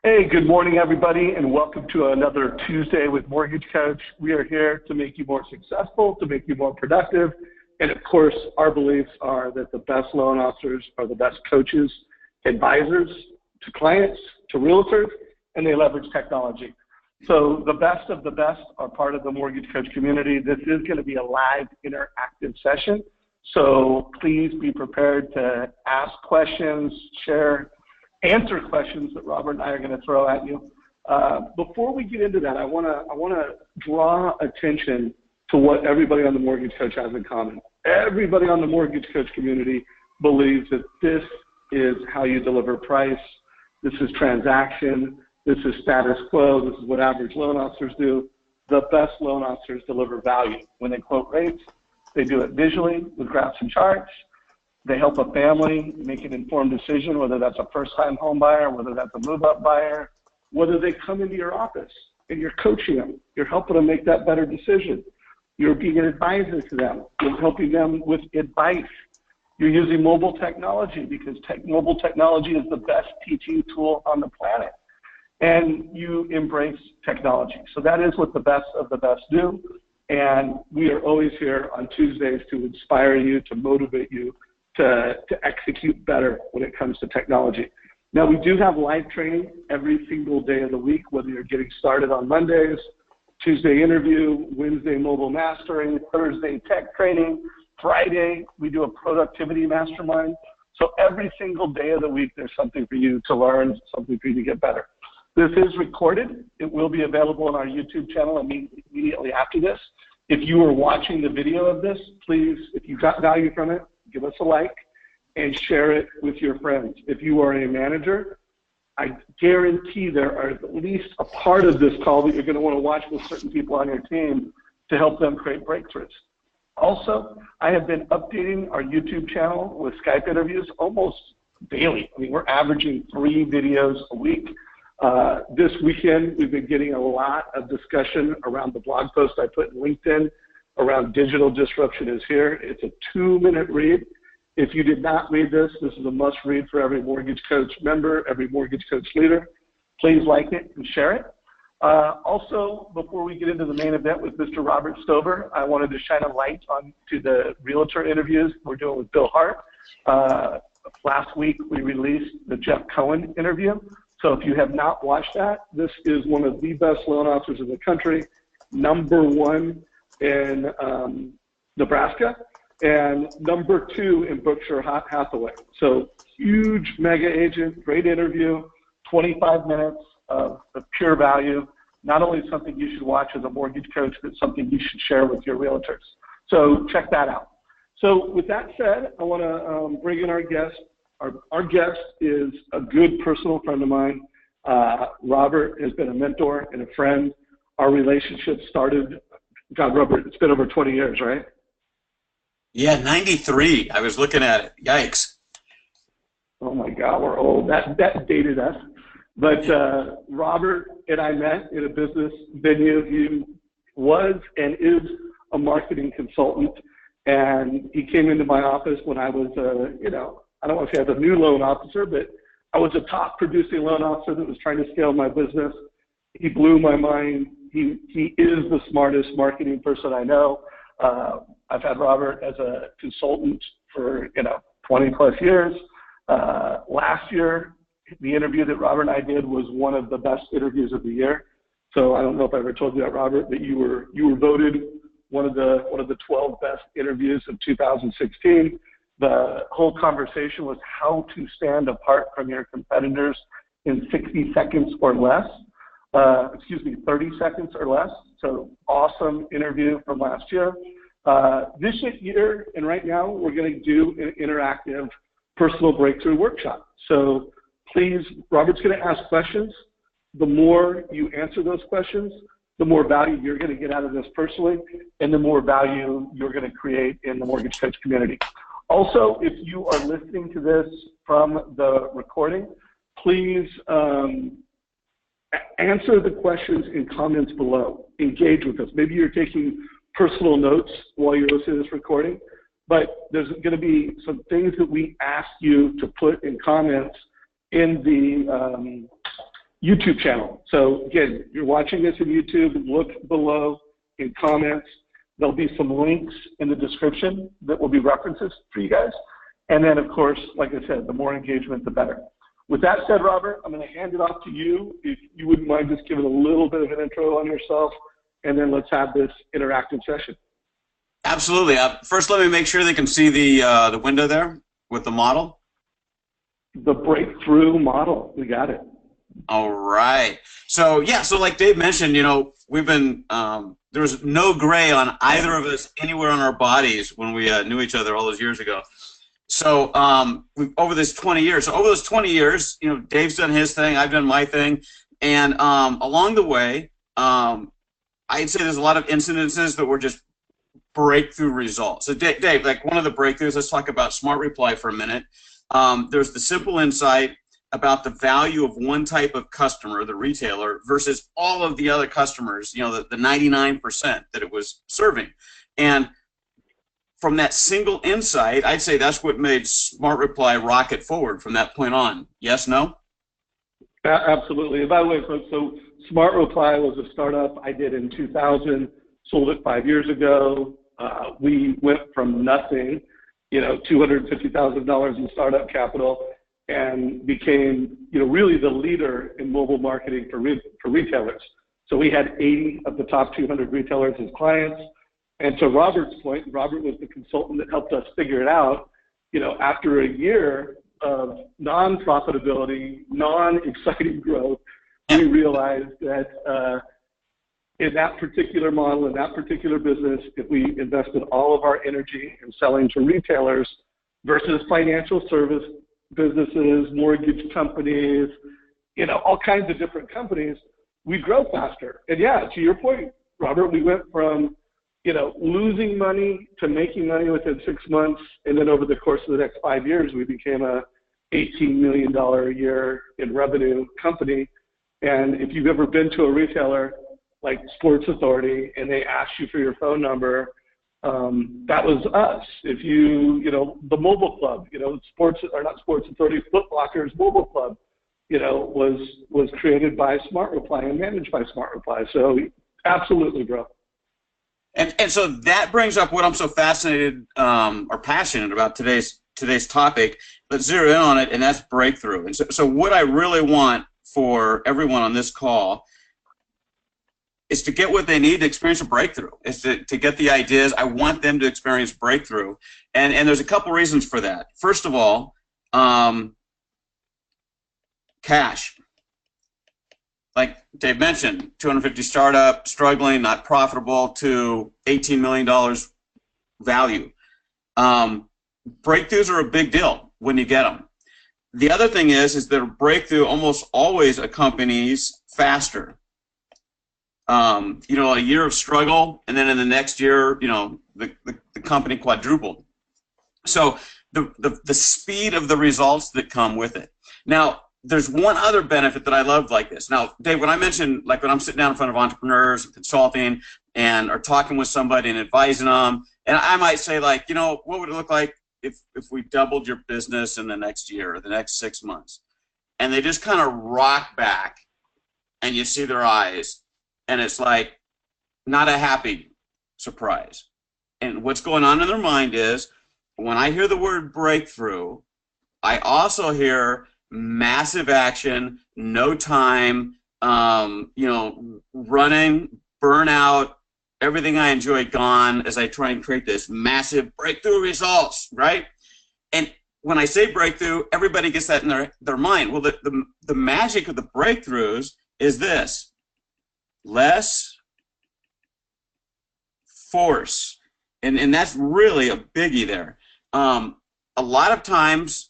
Hey, good morning, everybody, and welcome to another Tuesday with Mortgage Coach. We are here to make you more successful, to make you more productive, and of course, our beliefs are that the best loan officers are the best coaches, advisors to clients, to realtors, and they leverage technology. So the best of the best are part of the Mortgage Coach community. This is going to be a live interactive session, so please be prepared to ask questions, answer questions that Robert and I are going to throw at you. Before we get into that, I want to draw attention to what everybody on the Mortgage Coach has in common. Everybody on the Mortgage Coach community believes that this is how you deliver price. This is transaction. This is status quo. This is what average loan officers do. The best loan officers deliver value. When they quote rates, they do it visually with graphs and charts. They help a family make an informed decision, whether that's a first-time home buyer, whether that's a move-up buyer, whether they come into your office and you're coaching them. You're helping them make that better decision. You're being an advisor to them. You're helping them with advice. You're using mobile technology because mobile technology is the best teaching tool on the planet. And you embrace technology. So that is what the best of the best do. And we are always here on Tuesdays to inspire you, to motivate you, to execute better when it comes to technology. Now, we do have live training every single day of the week, whether you're getting started on Mondays, Tuesday interview, Wednesday mobile mastering, Thursday tech training, Friday we do a productivity mastermind. So every single day of the week there's something for you to learn, something for you to get better. This is recorded. It will be available on our YouTube channel immediately after this. If you are watching the video of this, please, if you got value from it, give us a like and share it with your friends. If you are a manager, I guarantee there are at least a part of this call that you're going to want to watch with certain people on your team to help them create breakthroughs. Also, I have been updating our YouTube channel with Skype interviews almost daily. I mean, we're averaging 3 videos a week. This weekend, we've been getting a lot of discussion around the blog post I put in LinkedIn around digital disruption is here. It's a 2-minute read. If you did not read this, this is a must read for every Mortgage Coach member, every Mortgage Coach leader. Please like it and share it. Also, before we get into the main event with Mr. Robert Stover, I wanted to shine a light onto the realtor interviews we're doing with Bill Hart. Last week, we released the Jeff Cohen interview. So if you have not watched that, this is one of the best loan officers in the country, #1 in Nebraska, and #2 in Berkshire Hathaway. So huge mega agent, great interview, 25 minutes of pure value. Not only something you should watch as a mortgage coach, but something you should share with your realtors. So check that out. So with that said, I want to bring in our guest. Our guest is a good personal friend of mine. Robert has been a mentor and a friend. Our relationship started, God, Robert, it's been over 20 years, right? Yeah, 93. I was looking at it. Yikes. Oh, my God, we're old. That dated us. But Robert and I met in a business venue. He was and is a marketing consultant. And he came into my office when I was, I don't want to say I was a new loan officer, but I was a top producing loan officer that was trying to scale my business. He blew my mind. He is the smartest marketing person I know. I've had Robert as a consultant for 20 plus years. Last year, the interview that Robert and I did was one of the best interviews of the year. So I don't know if I ever told you that, Robert, but you were voted one of the 12 best interviews of 2016. The whole conversation was how to stand apart from your competitors in 60 seconds or less. 30 seconds or less. So awesome interview from last year. This year and right now, we're going to do an interactive personal breakthrough workshop. So please, Robert's going to ask questions. The more you answer those questions, the more value you're going to get out of this personally, and the more value you're going to create in the Mortgage Coach community. Also, if you are listening to this from the recording, please answer the questions in comments below. Engage with us. Maybe you're taking personal notes while you're listening to this recording, but there's going to be some things that we ask you to put in comments in YouTube channel. So again, you're watching this in YouTube, look below in comments. There'll be some links in the description that will be references for you guys. And then, of course, like I said, the more engagement, the better. With that said, Robert, I'm going to hand it off to you. If you wouldn't mind just giving a little bit of an intro on yourself, and then let's have this interactive session. Absolutely. First, let me make sure they can see the window there with the model. The breakthrough model. We got it. All right. So, yeah, so like Dave mentioned, you know, we've been, there was no gray on either of us anywhere on our bodies when we knew each other all those years ago. So over this 20 years, so over those 20 years, you know, Dave's done his thing, I've done my thing, and along the way, I'd say there's a lot of incidences that were just breakthrough results. So Dave, like one of the breakthroughs, let's talk about Smart Reply for a minute. There's the simple insight about the value of one type of customer, the retailer, versus all of the other customers, you know, the 99% that it was serving. And from that single insight, I'd say that's what made Smart Reply rocket forward from that point on. Yes, no? Absolutely. And by the way, so Smart Reply was a startup I did in 2000, sold it 5 years ago. We went from nothing, you know, $250,000 in startup capital, and became, you know, really the leader in mobile marketing for retailers. So we had 80 of the top 200 retailers as clients. And to Robert's point, Robert was the consultant that helped us figure it out. You know, after a year of non-profitability, non-exciting growth, we realized that in that particular model, in that particular business, if we invested all of our energy in selling to retailers versus financial service businesses, mortgage companies, you know, all kinds of different companies, we grow faster. And yeah, to your point, Robert, we went from, you know, losing money to making money within 6 months, and then over the course of the next 5 years, we became a $18 million a year in revenue company. And if you've ever been to a retailer like Sports Authority and they ask you for your phone number, that was us. If you know, the mobile club, you know, not Sports Authority, Foot Locker's mobile club, you know, was created by Smart Reply and managed by Smart Reply. So absolutely, bro. And so that brings up what I'm so fascinated or passionate about today's topic. Let's zero in on it, and that's breakthrough. And so what I really want for everyone on this call is to get what they need to experience a breakthrough, is to get the ideas. I want them to experience breakthrough. And there's a couple reasons for that. First of all, cash. Like Dave mentioned, 250 startup, struggling, not profitable, to $18 million value. Breakthroughs are a big deal when you get them. The other thing is that a breakthrough almost always accompanies faster. You know, a year of struggle, and then in the next year, you know, the company quadrupled. So the speed of the results that come with it. Now, there's one other benefit that I love like this. Now, Dave, when I mentioned, like when I'm sitting down in front of entrepreneurs and consulting and are talking with somebody and advising them, and I might say, like, you know, what would it look like if we doubled your business in the next year or the next 6 months? And they just kind of rock back, and you see their eyes, and it's like not a happy surprise. And what's going on in their mind is, when I hear the word breakthrough, I also hear massive action, no time, you know, running, burnout, everything I enjoy gone as I try and create this massive breakthrough results, right? And when I say breakthrough, everybody gets that in their mind. Well, the magic of the breakthroughs is this: less force. And that's really a biggie there. A lot of times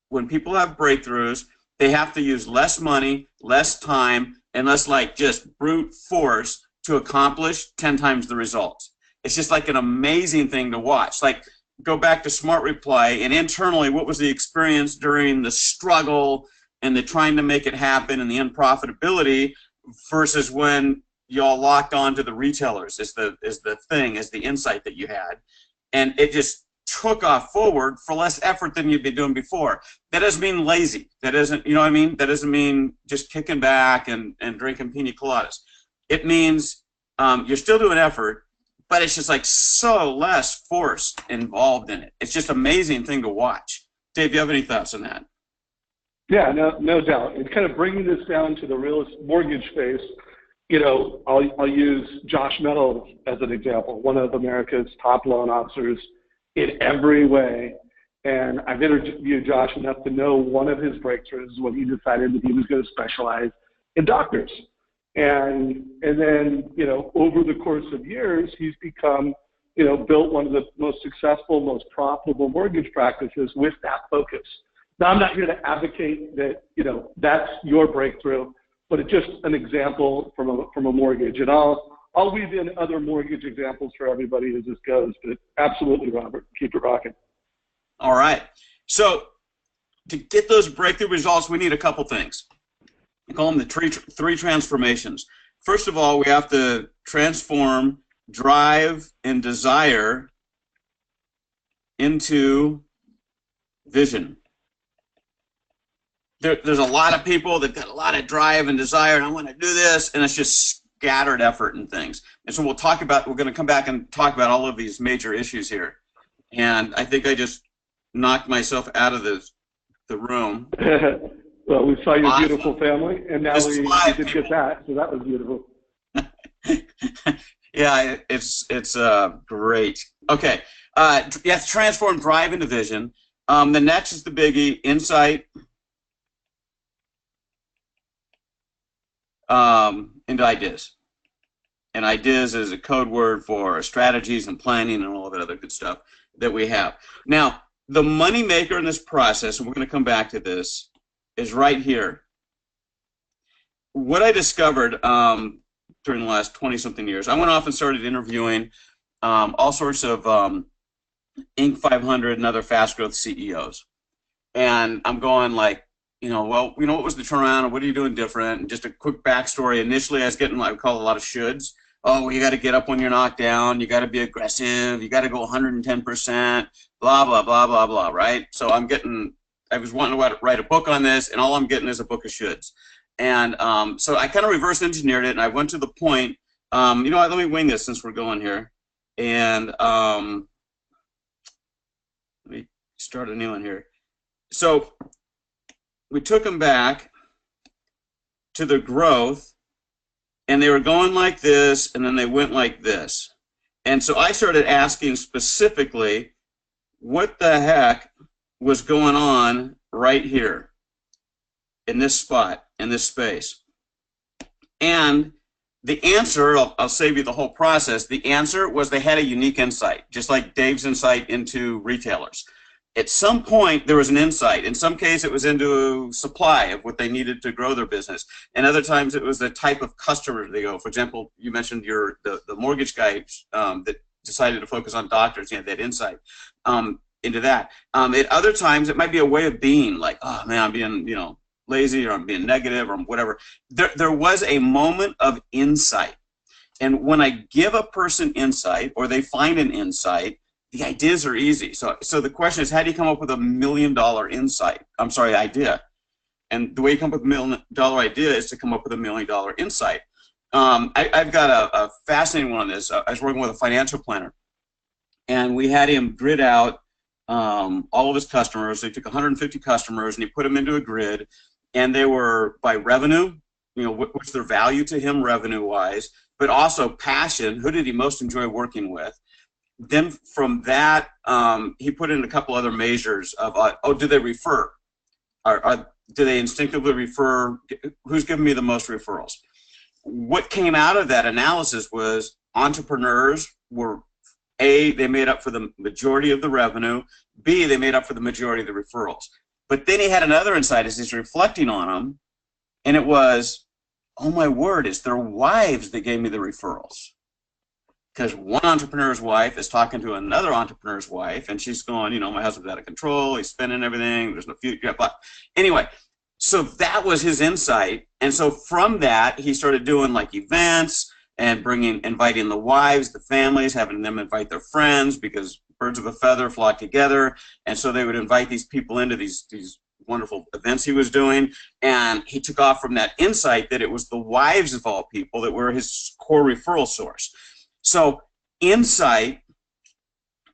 when people have breakthroughs, they have to use less money, less time, and less like just brute force to accomplish 10 times the results. It's just like an amazing thing to watch. Like, go back to Smart Reply, and internally, what was the experience during the struggle and the trying to make it happen and the unprofitability versus when y'all locked on to the retailers is the thing, is the insight that you had. And it just took off forward for less effort than you'd been doing before. That doesn't mean lazy. That doesn't, you know what I mean? That doesn't mean just kicking back and drinking pina coladas. It means you're still doing effort, but it's just like so less force involved in it. It's just an amazing thing to watch. Dave, do you have any thoughts on that? Yeah, no doubt. And kind of bringing this down to the real mortgage space, you know, I'll use Josh Meadows as an example, one of America's top loan officers in every way. And I've interviewed Josh enough to know one of his breakthroughs when he decided that he was going to specialize in doctors. And then, you know, over the course of years, he's become, you know, built one of the most successful, most profitable mortgage practices with that focus. Now, I'm not here to advocate that, you know, that's your breakthrough, but it's just an example from a mortgage. And I'll weave in other mortgage examples for everybody as this goes. But absolutely, Robert, keep it rocking. All right. So to get those breakthrough results, we need a couple things. We call them the three transformations. First of all, we have to transform drive and desire into vision. There's a lot of people that got a lot of drive and desire, and I want to do this, and it's just scattered effort and things. And so we're going to come back and talk about all of these major issues here. And I think I just knocked myself out of the room. Well, we saw your Awesome. Beautiful family, and now we did get that, so that was beautiful. Yeah, it's great. Okay, you have to transform drive into vision. The next is the biggie, insight into ideas. And ideas is a code word for strategies and planning and all of that other good stuff that we have. Now, the money maker in this process, and we're going to come back to this, is right here. What I discovered during the last 20-something years, I went off and started interviewing all sorts of Inc. 500 and other fast-growth CEOs. And I'm going like, you know, well, you know, what was the turnaround, and what are you doing different? And just a quick backstory. Initially, I was getting what I call a lot of shoulds. Oh, well, you got to get up when you're knocked down. You got to be aggressive. You got to go 110%. Blah blah blah blah blah. Right? So I was wanting to write a book on this, and all I'm getting is a book of shoulds. And so I kind of reverse engineered it, and I went to the point. You know what? Let me wing this since we're going here, and let me start a new one here. So we took them back to the growth, and they were going like this, and then they went like this. And so I started asking specifically, what the heck was going on right here in this spot, in this space? And the answer, I'll save you the whole process, the answer was they had a unique insight, just like Dave's insight into retailers. At some point, there was an insight. In some case, it was into supply of what they needed to grow their business. And other times, it was the type of customer they go. For example, you mentioned the mortgage guy that decided to focus on doctors. You had that insight into that. At other times, it might be a way of being, like, oh man, I'm being, you know, lazy, or I'm being negative, or whatever. There was a moment of insight. And when I give a person insight, or they find an insight, the ideas are easy. So the question is, how do you come up with $1 million idea? And the way you come up with $1 million idea is to come up with $1 million insight. I've got a fascinating one on this. I was working with a financial planner, and we had him grid out all of his customers. They took 150 customers, and he put them into a grid, and they were by revenue, you know, what's their value to him revenue-wise, but also passion. Who did he most enjoy working with? Then from that, he put in a couple other measures of, do they refer? Do they instinctively refer? Who's giving me the most referrals? What came out of that analysis was entrepreneurs were, A, they made up for the majority of the revenue, B, they made up for the majority of the referrals. But then he had another insight as he's reflecting on them, and it was, oh my word, it's their wives that gave me the referrals. Because one entrepreneur's wife is talking to another entrepreneur's wife, and she's going, you know, my husband's out of control, he's spending everything, there's no future, blah. Anyway, so that was his insight. And so from that, he started doing like events and inviting the wives, the families, having them invite their friends, because birds of a feather flock together, and so they would invite these people into these wonderful events he was doing, and he took off from that insight that it was the wives of all people that were his core referral source. So insight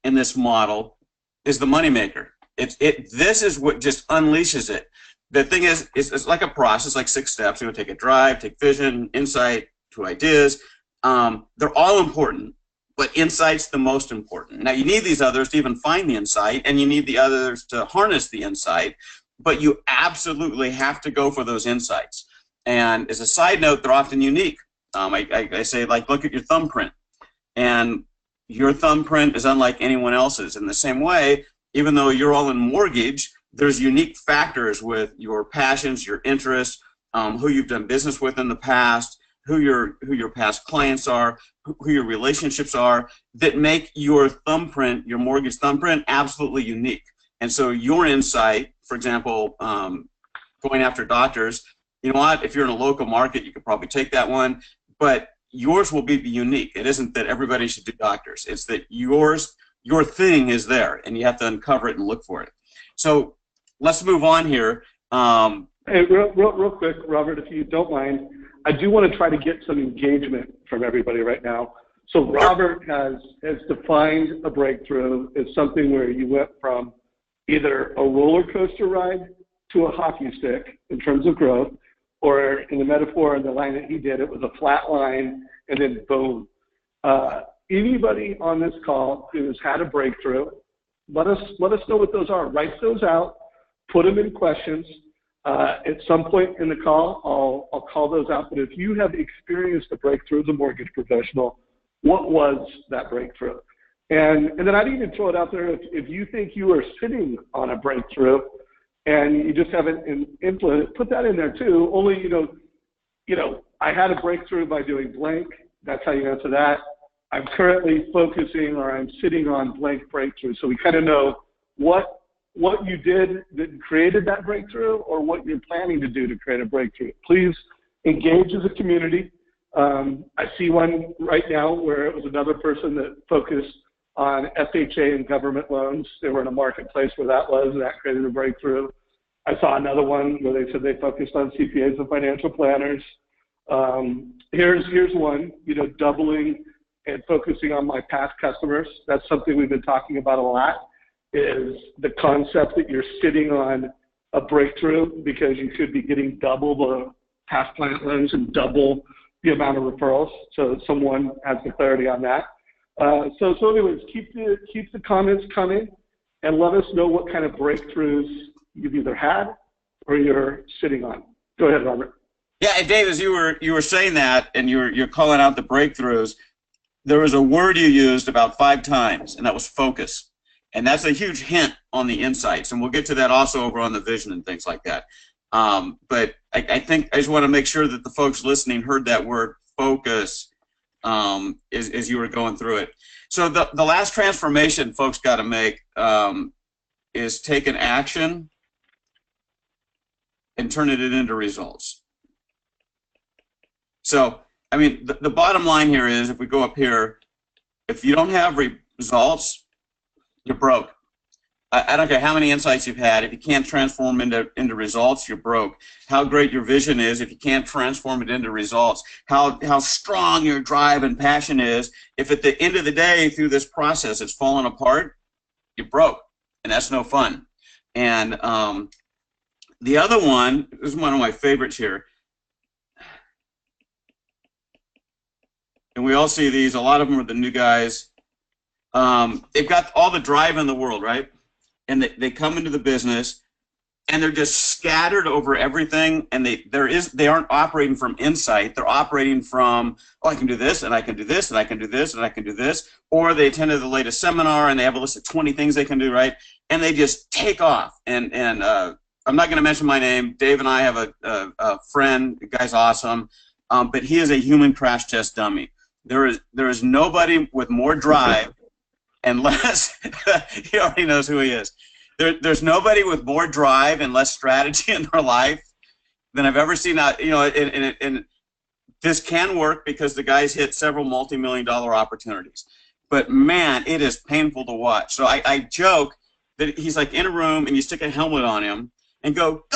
in this model is the moneymaker. This is what just unleashes it. The thing is, it's like a process, like 6 steps. You know, take a drive, take vision, insight, 2 ideas. They're all important, but insight's the most important. Now, you need these others to even find the insight, and you need the others to harness the insight, but you absolutely have to go for those insights. And as a side note, they're often unique. I say, like, look at your thumbprint, and your thumbprint is unlike anyone else's. In the same way, even though you're all in mortgage, there's unique factors with your passions, your interests, who you've done business with in the past, who your past clients are, who your relationships are, that make your thumbprint, your mortgage thumbprint, absolutely unique. And so your insight, for example, going after doctors, you know what, if you're in a local market, you could probably take that one, but yours will be unique. It isn't that everybody should do doctors. It's that your thing is there, and you have to uncover it and look for it. So let's move on here. Hey, real quick, Robert, if you don't mind, I do want to try to get some engagement from everybody right now. So Robert has defined a breakthrough as something where you went from either a roller coaster ride to a hockey stick in terms of growth, or in the metaphor and the line that he did, it was a flat line and then boom. Anybody on this call who's had a breakthrough, let us know what those are. Write those out, put them in questions. At some point in the call, I'll call those out. But if you have experienced a breakthrough as a mortgage professional, what was that breakthrough? And then I'd even throw it out there if you think you are sitting on a breakthrough and you just haven't implemented, put that in there too. Only, you know, I had a breakthrough by doing blank. That's how you answer that. I'm currently focusing, or I'm sitting on blank breakthrough. So we kind of know what you did that created that breakthrough, or what you're planning to do to create a breakthrough. Please engage as a community. I see one right now where it was another person that focused on FHA and government loans. They were in a marketplace where that was, and that created a breakthrough. I saw another one where they said they focused on CPAs and financial planners. Here's one, you know, doubling and focusing on my past customers. That's something we've been talking about a lot, is the concept that you're sitting on a breakthrough because you could be getting double the past client loans and double the amount of referrals. So someone has the clarity on that. So anyways, keep the comments coming and let us know what kind of breakthroughs you've either had or you're sitting on. Go ahead, Robert. Yeah, and Dave, as you were saying that, and you're calling out the breakthroughs, there was a word you used about 5 times, and that was focus. And that's a huge hint on the insights, and we'll get to that also over on the vision and things like that. But I think I just want to make sure that the folks listening heard that word focus as you were going through it. So the last transformation folks got to make is take an action and turn it into results. So, I mean, the bottom line here is, if we go up here, if you don't have results, you're broke. I don't care how many insights you've had. If you can't transform into results, you're broke. How great your vision is, if you can't transform it into results. How strong your drive and passion is, if at the end of the day, through this process, it's falling apart, you're broke, and that's no fun. And the other one, this is one of my favorites here, and we all see these. A lot of them are the new guys. They've got all the drive in the world, right? And they come into the business, and they're just scattered over everything, and they aren't operating from insight. They're operating from, oh, I can do this, and I can do this, and I can do this, and I can do this. Or they attended the latest seminar, and they have a list of 20 things they can do, right? And they just take off. And I'm not going to mention my name. Dave and I have a friend. The guy's awesome, but he is a human crash test dummy. There is nobody with more drive and less, he already knows who he is. There's nobody with more drive and less strategy in their life than I've ever seen. You know, and this can work because the guy's hit several multi-million-dollar opportunities. but man, it is painful to watch. So I joke that he's like in a room and you stick a helmet on him and go,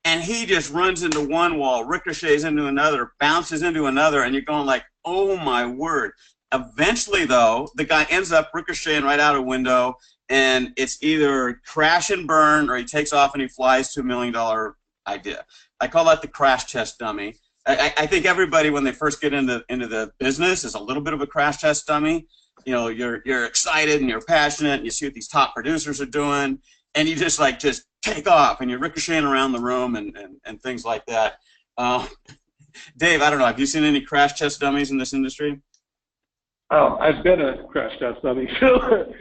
and he just runs into one wall, ricochets into another, bounces into another, and you're going like, oh my word. Eventually, though, the guy ends up ricocheting right out a window, and it's either crash and burn, or he takes off and he flies to $1 million idea. I call that the crash test dummy. I think everybody, when they first get into the business, is a little bit of a crash test dummy. You know, you're excited and you're passionate, and you see what these top producers are doing, and you just take off, and you're ricocheting around the room and things like that. Dave, I don't know, have you seen any crash test dummies in this industry? Oh, I've been a crash test dummy. So,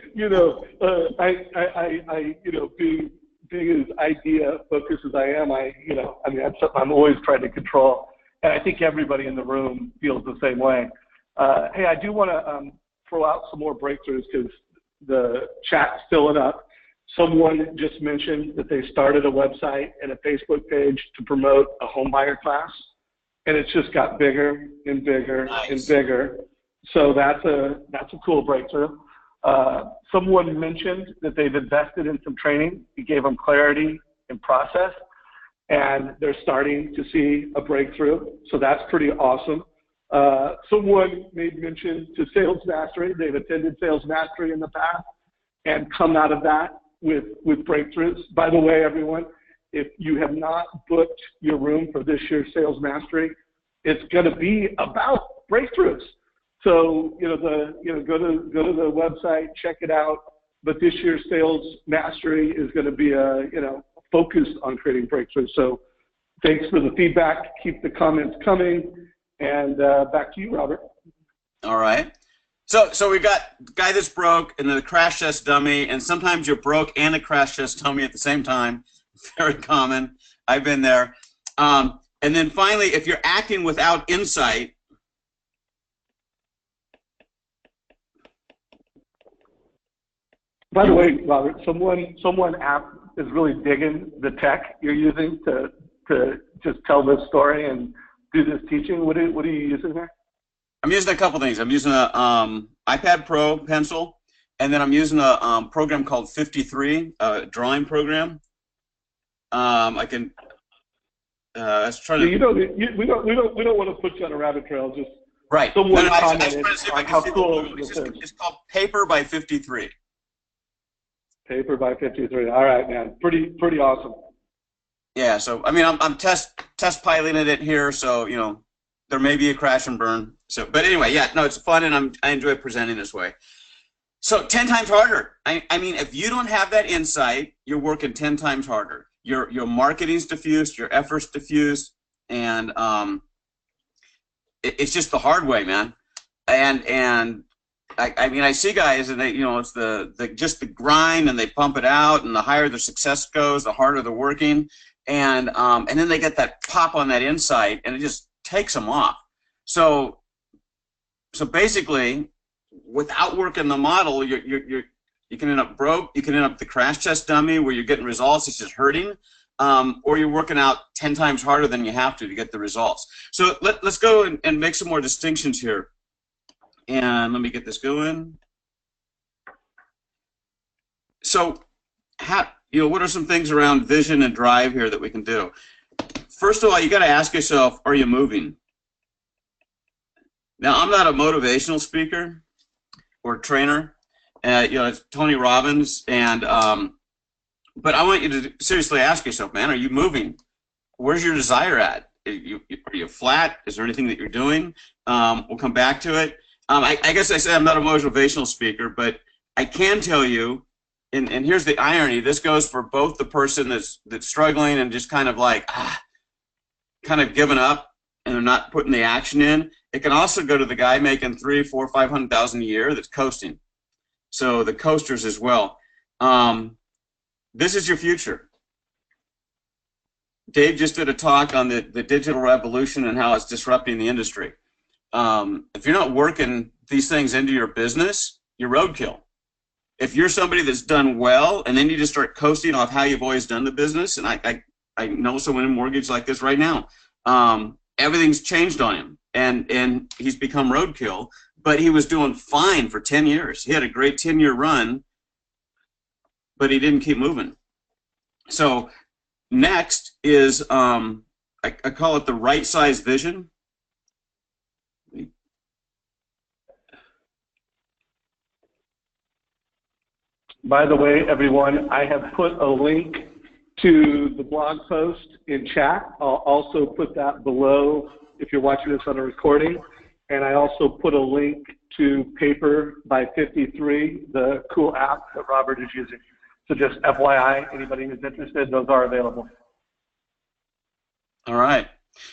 being as idea focused as I am, that's something I'm always trying to control. And I think everybody in the room feels the same way. Hey, I do want to throw out some more breakthroughs because the chat's filling up. Someone just mentioned that they started a website and a Facebook page to promote a home buyer class, and it's just got bigger and bigger and bigger. So that's a cool breakthrough. Someone mentioned that they've invested in some training. It gave them clarity and process, and they're starting to see a breakthrough. So that's pretty awesome. Someone made mention to Sales Mastery. They've attended Sales Mastery in the past and come out of that with breakthroughs. By the way, everyone, if you have not booked your room for this year's Sales Mastery, it's going to be about breakthroughs. So, go to the website, check it out. But this year's Sales Mastery is going to be focused on creating breakthroughs. So thanks for the feedback. Keep the comments coming. And back to you, Robert. All right. So we got the guy that's broke and the crash test dummy, and sometimes you're broke and a crash test dummy at the same time. Very common. I've been there. And then finally, if you're acting without insight, by the way, Robert, someone is really digging the tech you're using to just tell this story and do this teaching. What are you using there? I'm using a couple things. I'm using a iPad Pro pencil, and then I'm using a program called 53, a drawing program. I can. Let's try to. We don't want to put you on a rabbit trail. Just right. Someone commented how cool this is. It's called Paper by 53. Paper by 53. All right, man. Pretty awesome. Yeah. So I mean, I'm test piloting it here, so there may be a crash and burn. So, but anyway, yeah, no, it's fun, and I enjoy presenting this way. So 10 times harder. I mean, if you don't have that insight, you're working 10 times harder. Your marketing's diffused, your efforts diffused, and it's just the hard way, man. And I mean, I see guys, and they, it's just the grind, and they pump it out, and the higher their success goes, the harder they're working, and then they get that pop on that insight, and it just takes them off. So basically, without working the model, you can end up broke. You can end up the crash test dummy where you're getting results, it's just hurting, or you're working out 10 times harder than you have to get the results. So let's go and make some more distinctions here. And let me get this going. So, what are some things around vision and drive here that we can do? First of all, you got to ask yourself, are you moving? Now, I'm not a motivational speaker or trainer. It's Tony Robbins, and but I want you to seriously ask yourself, man, are you moving? Where's your desire at? Are you flat? Is there anything that you're doing? We'll come back to it. I guess I said I'm not a motivational speaker, but I can tell you, and here's the irony. This goes for both the person that's struggling and just kind of like, kind of giving up and they're not putting the action in. It can also go to the guy making $300,000, $400,000, $500,000 a year that's coasting. So the coasters as well. This is your future. Dave just did a talk on the digital revolution and how it's disrupting the industry. If you're not working these things into your business, you're roadkill. If you're somebody that's done well and then you just start coasting off how you've always done the business, and I know someone in mortgage like this right now, everything's changed on him, and he's become roadkill. but he was doing fine for 10 years. He had a great 10-year run, but he didn't keep moving. So next is, I call it the right size vision. By the way, everyone, I have put a link to the blog post in chat. I'll also put that below if you're watching this on a recording. And I also put a link to Paper by 53, the cool app that Robert is using. So just FYI, anybody who's interested, those are available. All right.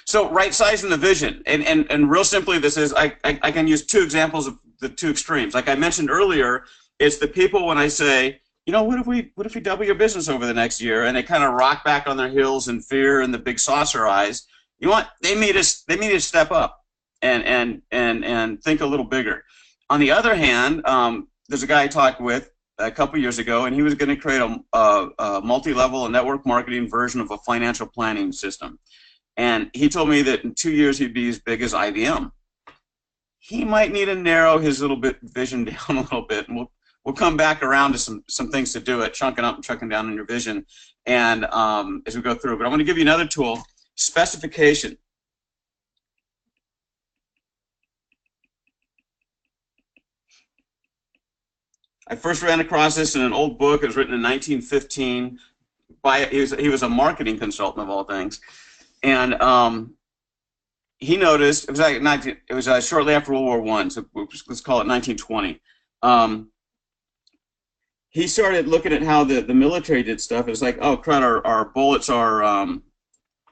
So right sizing the vision. And real simply, this is, I can use two examples of the two extremes. Like I mentioned earlier, it's the people when I say, you know, what if we double your business over the next year, and they kind of rock back on their heels in fear and the big saucer eyes. You know what? They need to step up and think a little bigger. On the other hand, there's a guy I talked with a couple years ago, and he was going to create a multi-level and network marketing version of a financial planning system. And he told me that in 2 years he'd be as big as IBM. He might need to narrow his little bit vision down a little bit, and we'll come back around to some things to do it, chunking up and chunking down in your vision, and as we go through. But I'm going to give you another tool, specification. I first ran across this in an old book. It was written in 1915 by, he was a marketing consultant of all things, and he noticed, it was shortly after World War I, so let's call it 1920. He started looking at how the military did stuff. It was like, oh crap, our bullets are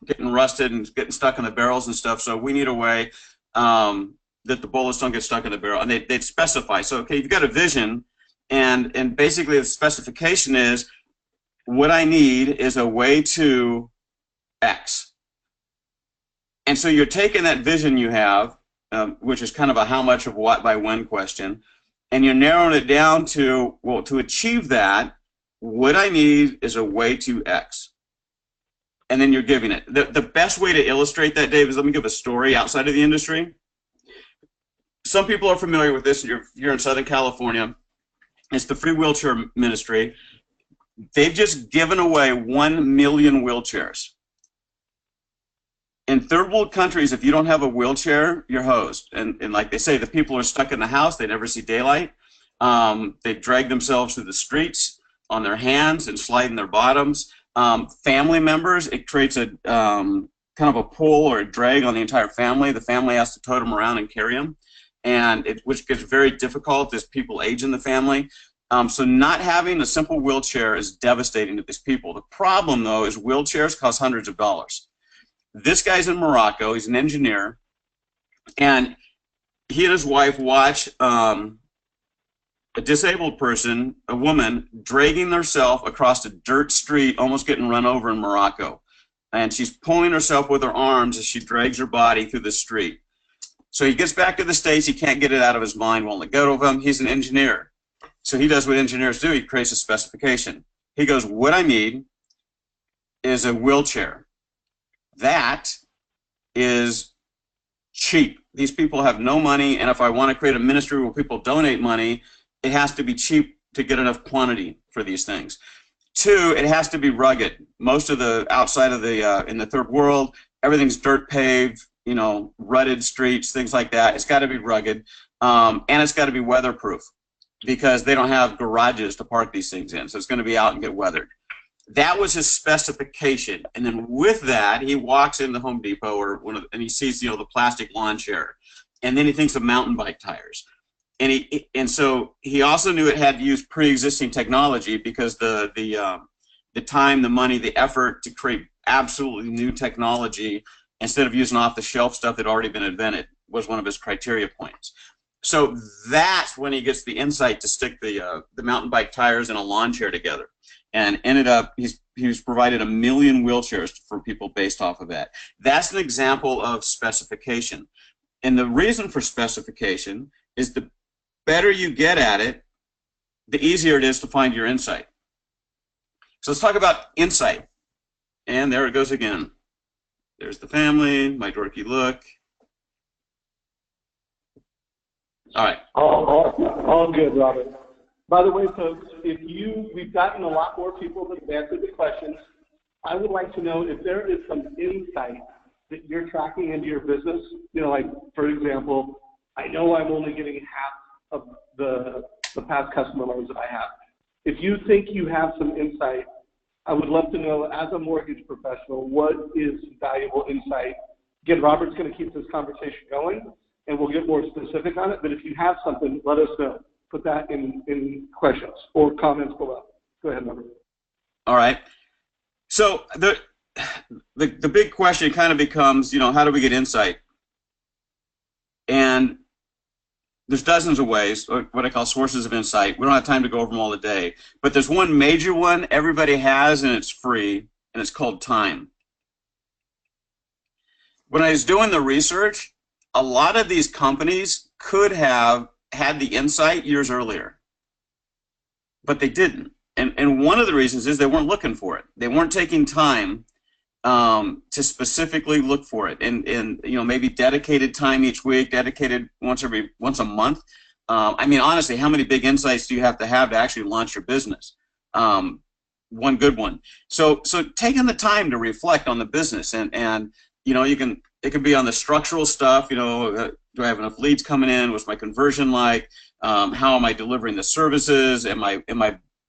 getting rusted and getting stuck in the barrels and stuff, so we need a way that the bullets don't get stuck in the barrel. And they'd specify. So, okay, you've got a vision, and basically the specification is, what I need is a way to X. And so you're taking that vision you have, which is kind of a how much of what by when question, and you're narrowing it down to, well, to achieve that, what I need is a way to X. And then you're giving it. The best way to illustrate that, Dave, is let me give a story outside of the industry. Some people are familiar with this. You're in Southern California. It's the Free Wheelchair Ministry. They've just given away 1 million wheelchairs. In third world countries, if you don't have a wheelchair, you're hosed. And like they say, the people are stuck in the house. They never see daylight. They drag themselves through the streets on their hands and slide in their bottoms. Family members, it creates a kind of a pull or a drag on the entire family. The family has to tote them around and carry them, which gets very difficult as people age in the family. So not having a simple wheelchair is devastating to these people. The problem, though, is wheelchairs cost hundreds of dollars. This guy's in Morocco. He's an engineer, and he and his wife watch a disabled person, a woman, dragging herself across a dirt street, almost getting run over in Morocco. And she's pulling herself with her arms as she drags her body through the street. So he gets back to the States. He can't get it out of his mind. Won't let go of him. He's an engineer. So he does what engineers do. He creates a specification. He goes, what I need is a wheelchair. That is cheap. These people have no money, and if I want to create a ministry where people donate money, it has to be cheap to get enough quantity for these things. 2, it has to be rugged. Most of the outside of the in the third world, everything's dirt paved, you know, rutted streets, things like that. It's got to be rugged, and it's got to be weatherproof, because they don't have garages to park these things in, so it's going to be out and get weathered. That was his specification, and then with that, he walks into Home Depot and he sees, you know, the plastic lawn chair, and then he thinks of mountain bike tires, and so he also knew it had to use pre-existing technology, because the time, the money, the effort to create absolutely new technology instead of using off-the-shelf stuff that had already been invented was one of his criteria points. So that's when he gets the insight to stick the mountain bike tires and a lawn chair together. And ended up, he's provided 1 million wheelchairs for people based off of that. That's an example of specification. And the reason for specification is the better you get at it, the easier it is to find your insight. So let's talk about insight. And there it goes again. There's the family, my dorky look. All right. All good, Robert. By the way, folks, we've gotten a lot more people that have answered the questions. I would like to know if there is some insight that you're tracking into your business. Like, for example, I know I'm only getting half of the past customer loans that I have. If you think you have some insight, I would love to know, as a mortgage professional, what is valuable insight. Again, Robert's going to keep this conversation going, and we'll get more specific on it. But if you have something, let us know. Put that in questions or comments below. Go ahead, Robert. All right. So the big question kind of becomes, how do we get insight? And there's dozens of ways, what I call sources of insight. We don't have time to go over them all today. But there's one major one everybody has, and it's free, and it's called time. When I was doing the research, a lot of these companies could have had the insight years earlier, but they didn't. And one of the reasons is they weren't looking for it. They weren't taking time to specifically look for it, and maybe dedicated time each week, dedicated once a month. I mean, honestly, how many big insights do you have to actually launch your business? One good one. So taking the time to reflect on the business, and it can be on the structural stuff. Do I have enough leads coming in? What's my conversion like? How am I delivering the services?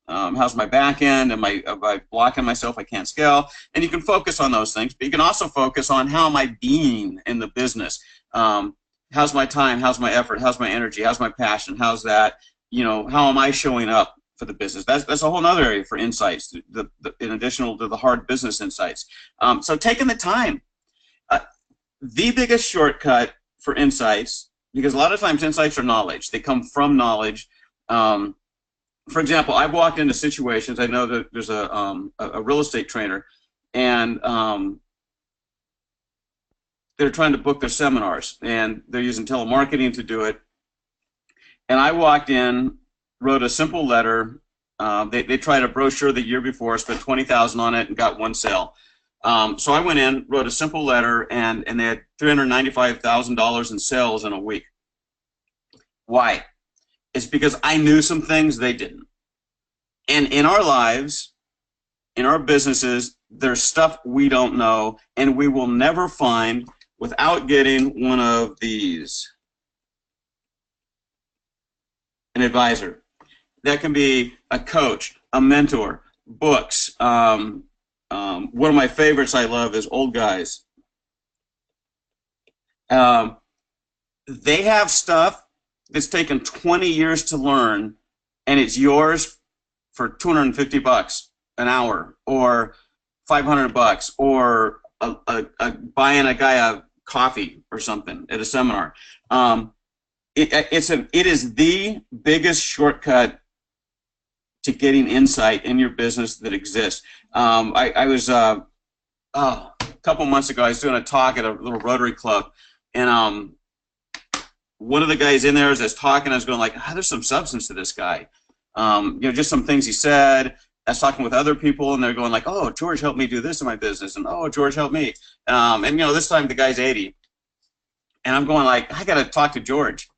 How's my back end? Am I blocking myself? I can't scale. And you can focus on those things, but you can also focus on how am I being in the business? How's my time? How's my effort? How's my energy? How's my passion? How's that? How am I showing up for the business? That's a whole other area for insights, in addition to the hard business insights. So taking the time. The biggest shortcut for insights, because a lot of times insights are knowledge. They come from knowledge. For example, I've walked into situations. I know that there's a real estate trainer, and they're trying to book their seminars, and they're using telemarketing to do it. And I walked in, wrote a simple letter. They tried a brochure the year before, spent $20,000 on it, and got one sale. So I went in, wrote a simple letter, and they had $395,000 in sales in a week. Why? It's because I knew some things they didn't. And in our lives, in our businesses, there's stuff we don't know, and we will never find without getting one of these. An advisor. That can be a coach, a mentor, books. One of my favorites I love is Old Guys. They have stuff that's taken 20 years to learn, and it's yours for $250 an hour, or $500, or buying a guy a coffee or something at a seminar. It is the biggest shortcut to getting insight in your business that exists. I was a couple months ago, I was doing a talk at a little Rotary Club, and one of the guys in there, as I was talking, I was going like, there's some substance to this guy. Just some things he said. I was talking with other people, and they're going like, oh, George helped me do this in my business, and oh, George helped me. And this time the guy's 80, and I'm going like, I got to talk to George.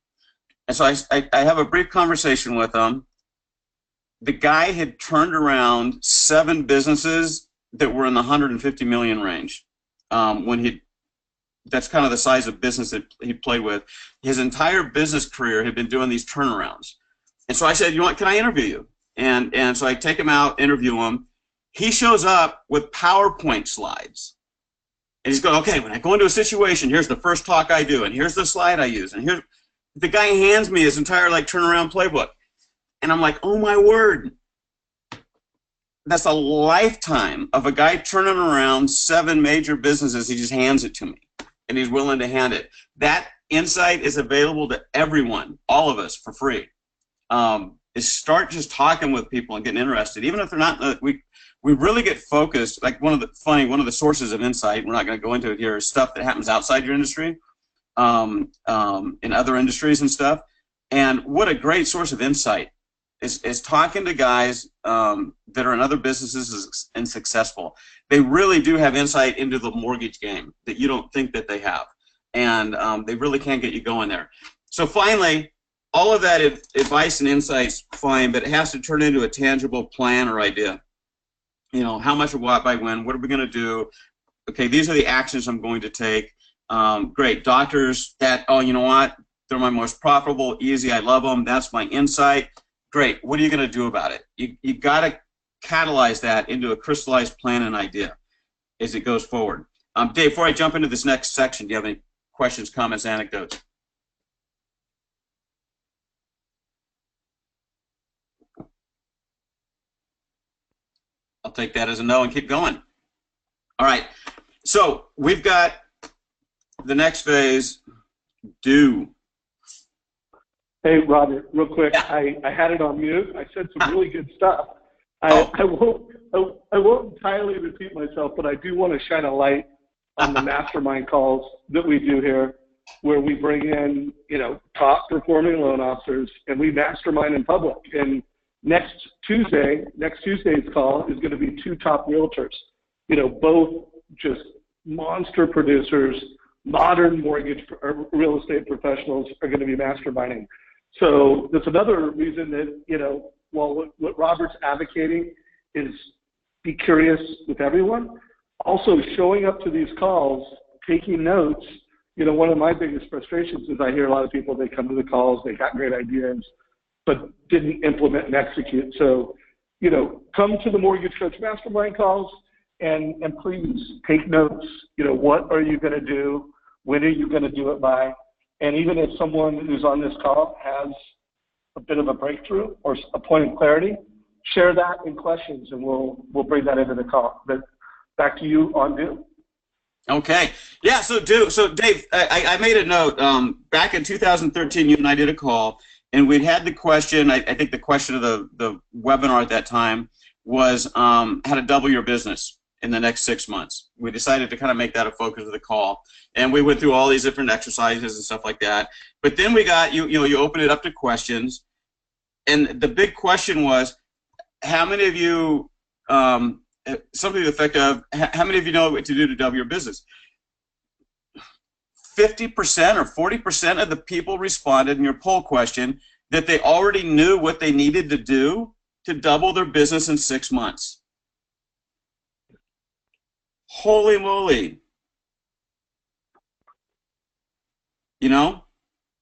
And so I have a brief conversation with him. The guy had turned around 7 businesses that were in the 150 million range. That's kind of the size of business that he played with. His entire business career had been doing these turnarounds. And so I said, can I interview you? And so I take him out, interview him. He shows up with PowerPoint slides. And he's going, okay, when I go into a situation, here's the first talk I do, and here's the slide I use, and here's the guy hands me his entire turnaround playbook. And I'm like, oh my word. That's a lifetime of a guy turning around 7 major businesses. He just hands it to me, and he's willing to hand it. That insight is available to everyone, all of us, for free. Is start just talking with people and getting interested, even if they're not. We really get focused. Like one of the sources of insight, we're not going to go into it here, is stuff that happens outside your industry, in other industries and stuff. And what a great source of insight is talking to guys that are in other businesses and successful. They really do have insight into the mortgage game that you don't think that they have, and they really can get you going there. So finally, all of that advice and insights, fine, but it has to turn into a tangible plan or idea. You know, how much of what by when, what are we going to do? Okay, these are the actions I'm going to take. Great. Doctors that, oh, you know what? They're my most profitable, easy, I love them. That's my insight. Great. What are you going to do about it? You got to catalyze that into a crystallized plan and idea as it goes forward. Dave, before I jump into this next section, do you have any questions, comments, anecdotes? I'll take that as a no and keep going. All right. So we've got the next phase, do. Hey, Robert, real quick, Yeah. I had it on mute. I said some really good stuff. I won't entirely repeat myself, but I do want to shine a light on the mastermind calls that we do here, where we bring in, you know, top performing loan officers and we mastermind in public. And next Tuesday's call is going to be 2 top realtors, you know, both just monster producers, modern mortgage or real estate professionals are going to be masterminding. So that's another reason that, you know, while what Robert's advocating is be curious with everyone, also showing up to these calls, taking notes. You know, one of my biggest frustrations is I hear a lot of people, they come to the calls, they got great ideas, but didn't implement and execute. So, you know, come to the Mortgage Coach Mastermind calls and please take notes. You know, what are you going to do? When are you going to do it by? And even if someone who's on this call has a bit of a breakthrough or a point of clarity, share that in questions and we'll bring that into the call. But back to you on do. Okay. Yeah, so Dave, I made a note. Back in 2013, you and I did a call, and we'd had the question, I think the question of the webinar at that time was how to double your business in the next 6 months. We decided to kind of make that a focus of the call. And we went through all these different exercises and stuff like that. But then we got, you open it up to questions. And the big question was, how many of you, something to the effect of, how many of you know what to do to double your business? 50% or 40% of the people responded in your poll question that they already knew what they needed to do to double their business in 6 months. Holy moly. You know?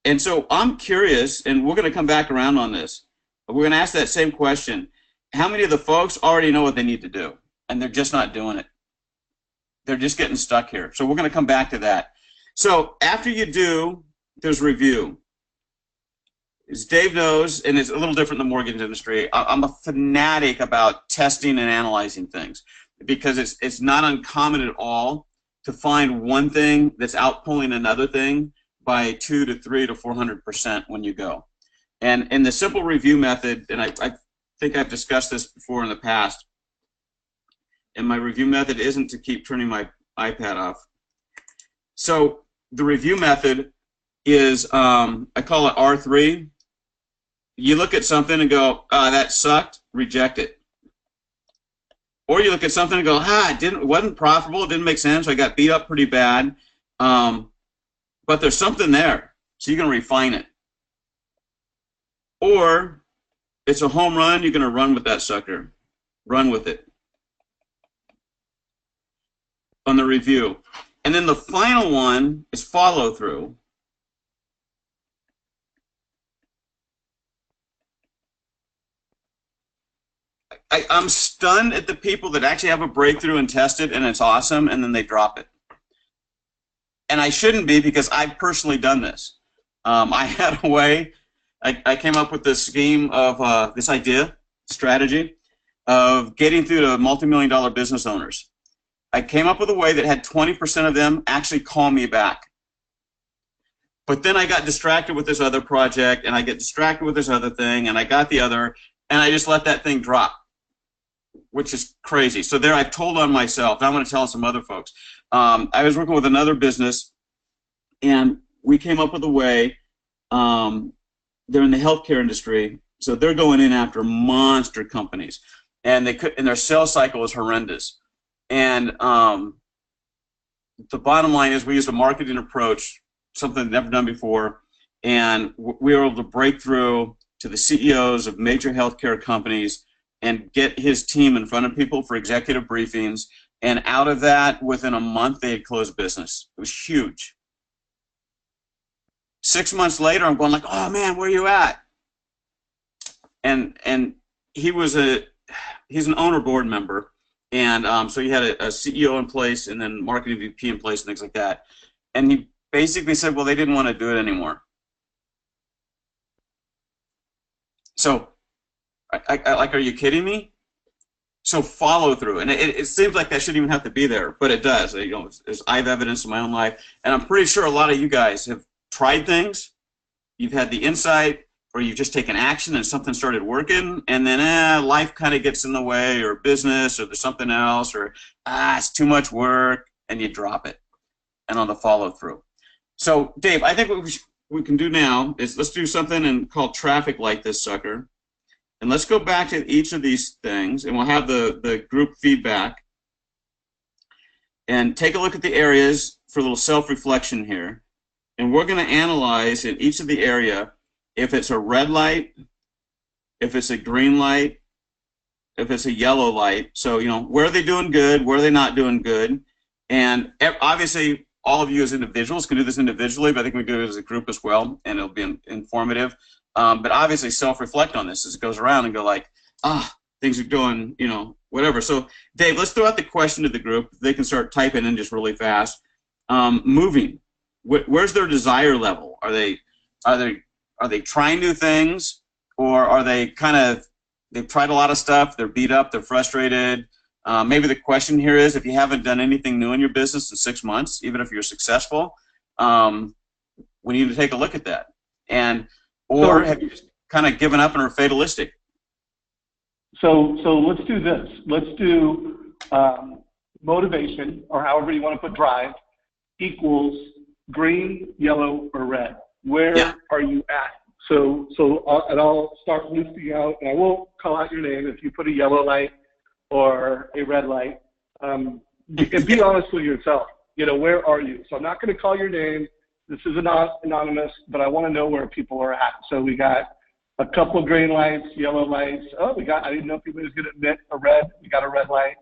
And so I'm curious, and we're going to come back around on this. We're going to ask that same question. How many of the folks already know what they need to do, and they're just not doing it? They're just getting stuck here. So we're going to come back to that. So after you do, there's review. As Dave knows, and it's a little different in the mortgage industry, I'm a fanatic about testing and analyzing things because it's not uncommon at all to find one thing that's outpulling another thing by 200 to 300 to 400% when you go. And in the simple review method, and I think I've discussed this before in the past, and my review method isn't to keep turning my iPad off. So the review method is, I call it R3. You look at something and go, that sucked, reject it. Or you look at something and go, it wasn't profitable, it didn't make sense, I got beat up pretty bad, but there's something there, so you can refine it. Or it's a home run, you're going to run with that sucker. Run with it on the review. And then the final one is follow through. I'm stunned at the people that actually have a breakthrough and test it and it's awesome and then they drop it. And I shouldn't be, because I've personally done this. I had a way, I came up with this scheme of this strategy of getting through to multi-million-dollar business owners. I came up with a way that had 20% of them actually call me back. But then I got distracted with this other project, and I get distracted with this other thing, and I got the other, and I just let that thing drop, which is crazy. So there I've told on myself. Now I'm going to tell on some other folks. I was working with another business, and we came up with a way. They're in the healthcare industry, so they're going in after monster companies, and their sales cycle is horrendous. And the bottom line is we used a marketing approach, something never done before, and we were able to break through to the CEOs of major healthcare companies and get his team in front of people for executive briefings. And out of that, within a month, they had closed business. It was huge. 6 months later, I'm going like, oh man, where are you at? And he's an owner board member, and so he had a CEO in place and then marketing VP in place and things like that. And he basically said, well, they didn't want to do it anymore. So, like, are you kidding me? So follow through, and it seems like that shouldn't even have to be there, but it does. You know, I have evidence in my own life, and I'm pretty sure a lot of you guys have tried things. You've had the insight, or you've just taken action, and something started working, and then life kind of gets in the way, or business, or there's something else, or it's too much work, and you drop it. And on the follow through. So, Dave, I think what we can do now is let's do something called traffic light this sucker. And let's go back to each of these things, and we'll have the group feedback. And take a look at the areas for a little self-reflection here. And we're going to analyze in each of the area if it's a red light, if it's a green light, if it's a yellow light. So, you know, where are they doing good, where are they not doing good? And obviously, all of you as individuals can do this individually, but I think we do it as a group as well, and it'll be informative. But obviously, self-reflect on this as it goes around and go like, things are going, you know, whatever. So, Dave, let's throw out the question to the group. They can start typing in just really fast. Moving, where's their desire level? Are they trying new things, or are they kind of, they've tried a lot of stuff, they're beat up, they're frustrated? Maybe the question here is, if you haven't done anything new in your business in 6 months, even if you're successful, we need to take a look at that. Or have you kind of given up and are fatalistic? So let's do this. Let's do motivation, or however you want to put drive, equals green, yellow, or red. Where are you at? So I'll start listing out, and I won't call out your name if you put a yellow light or a red light. And be honest with yourself. You know, where are you? So I'm not going to call your name. This is anonymous, but I want to know where people are at. So we got a couple of green lights, yellow lights. I didn't know people was going to admit a red. We got a red light.